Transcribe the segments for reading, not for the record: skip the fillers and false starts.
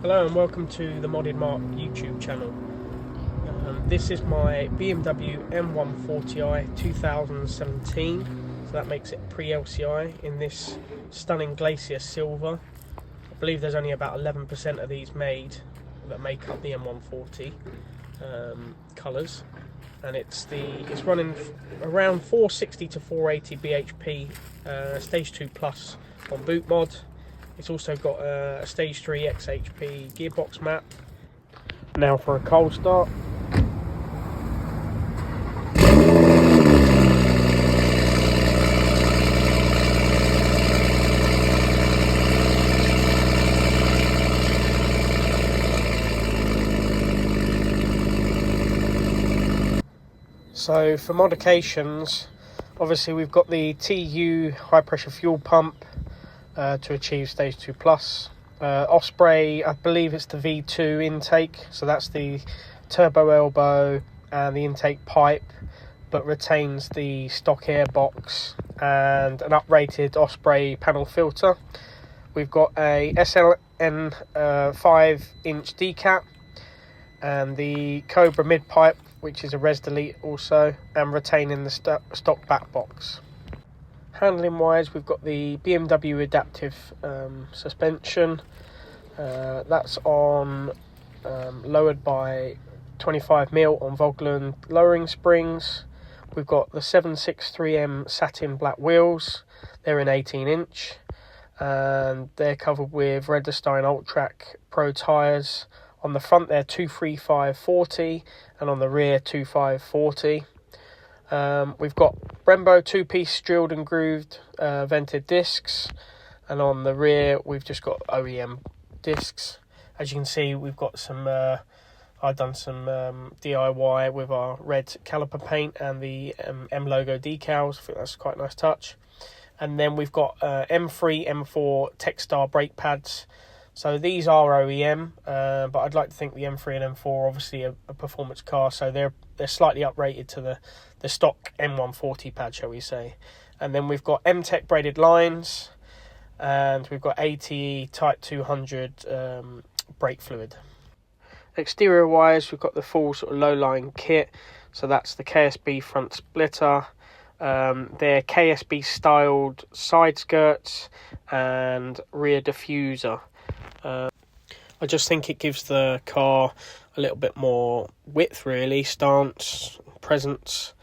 Hello and welcome to the Modded Mark YouTube channel. This is my BMW M140i 2017, so that makes it pre-LCI in this stunning glacier silver. I believe there's only about 11% of these made that make up the M140 colours, and it's running around 460 to 480 bhp, stage 2 plus on boot mod. It's also got a stage 3 XHP gearbox map. Now for a cold start. So for modifications, obviously we've got the TU high pressure fuel pump to achieve stage 2 plus. Osprey, I believe it's the V2 intake, so that's the turbo elbow and the intake pipe, but retains the stock air box and an uprated Osprey panel filter. We've got a SLN 5-inch decap and the Cobra mid pipe, which is a res delete also, and retaining the stock back box. Handling wise, we've got the BMW adaptive suspension. That's on lowered by 25mm on Vogtland lowering springs. We've got the 763M satin black wheels. They're in 18-inch, and they're covered with Redestein Ultrac Pro tyres. On the front they're 235/40, and on the rear 25/40. We've got Brembo 2-piece drilled and grooved vented discs, and on the rear we've just got OEM discs. As you can see, we've got some I've done some DIY with our red caliper paint and the M logo decals. I think that's quite a nice touch. And then we've got M3 M4 Techstar brake pads. So these are OEM, but I'd like to think the M3 and M4 are obviously a performance car, so they're slightly uprated to the stock M140 pad, shall we say. And then we've got M-Tech braided lines, and we've got ATE Type 200 brake fluid. Exterior wise, we've got the full sort of low-lying kit, so that's the KSB front splitter, they're KSB styled side skirts and rear diffuser. I just think it gives the car a little bit more width, really, stance, presence.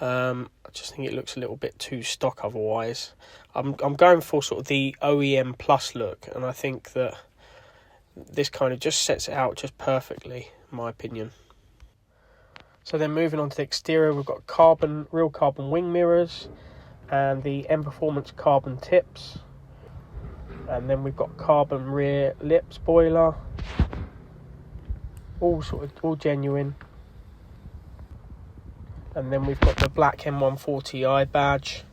I just think it looks a little bit too stock otherwise. I'm going for sort of the OEM plus look, and I think that this kind of just sets it out just perfectly, in my opinion. So then moving on to the exterior, we've got real carbon wing mirrors and the M Performance carbon tips. And then we've got carbon rear lip spoiler, all genuine. And then we've got the black M140i badge.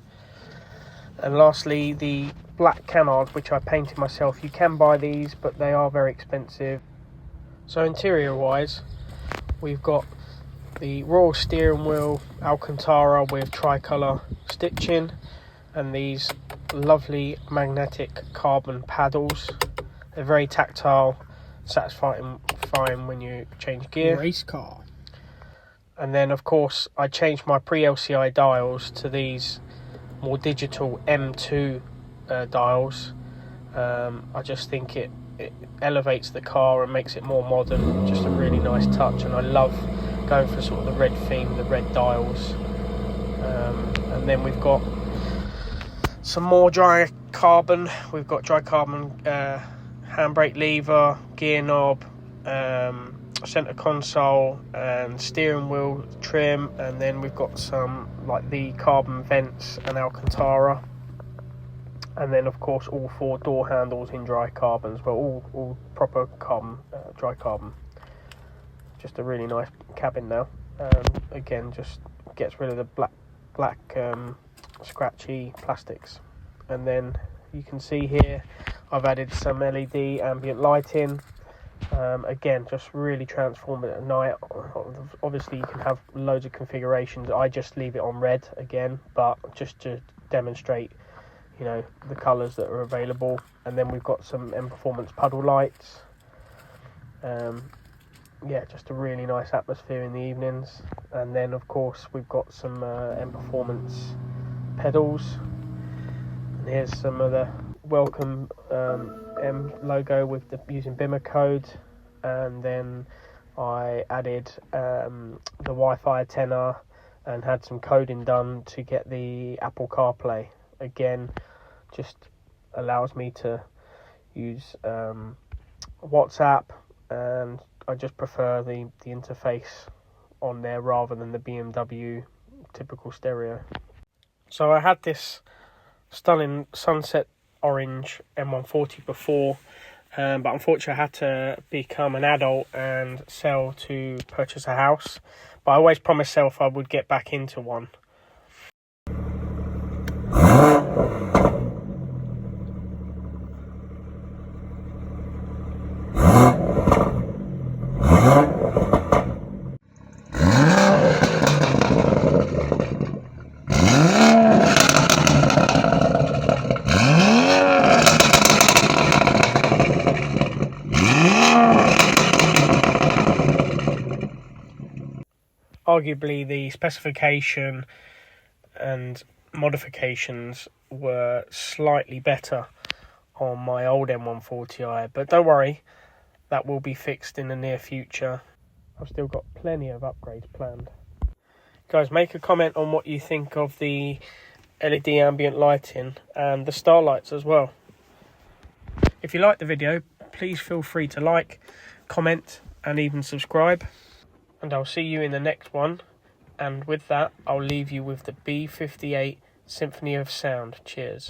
And lastly, the black canard, which I painted myself. You can buy these, but they are very expensive. So interior wise, we've got the raw steering wheel Alcantara with tricolour stitching, and these lovely magnetic carbon paddles. They're very tactile, satisfying when you change gear. Race car. And then of course I changed my pre-LCI dials to these more digital M2 dials. I just think it elevates the car and makes it more modern. Just a really nice touch, and I love going for sort of the red theme, the red dials. And then we've got some more dry carbon. We've got dry carbon handbrake lever, gear knob, centre console and steering wheel trim, and then we've got some like the carbon vents and Alcantara, and then of course all 4 door handles in dry carbon as well, all proper carbon, dry carbon. Just a really nice cabin now. Again, just gets rid of the black scratchy plastics. And then you can see here I've added some LED ambient lighting. Again, just really transform it at night. Obviously you can have loads of configurations. I just leave it on red again, but just to demonstrate, you know, the colours that are available. And then we've got some M Performance puddle lights. Yeah, just a really nice atmosphere in the evenings. And then of course we've got some M Performance pedals, and here's some of the welcome M logo with the using BIMA code. And then I added the Wi-Fi antenna and had some coding done to get the Apple CarPlay. Again, just allows me to use WhatsApp, and I just prefer the interface on there rather than the BMW typical stereo. So I had this stunning sunset orange M140 before, but unfortunately I had to become an adult and sell to purchase a house. But I always promised myself I would get back into one. Arguably the specification and modifications were slightly better on my old M140i, but don't worry, that will be fixed in the near future. I've still got plenty of upgrades planned. Guys, make a comment on what you think of the LED ambient lighting and the starlights as well. If you like the video, please feel free to like, comment and even subscribe. And I'll see you in the next one. And with that, I'll leave you with the B58 Symphony of Sound. Cheers.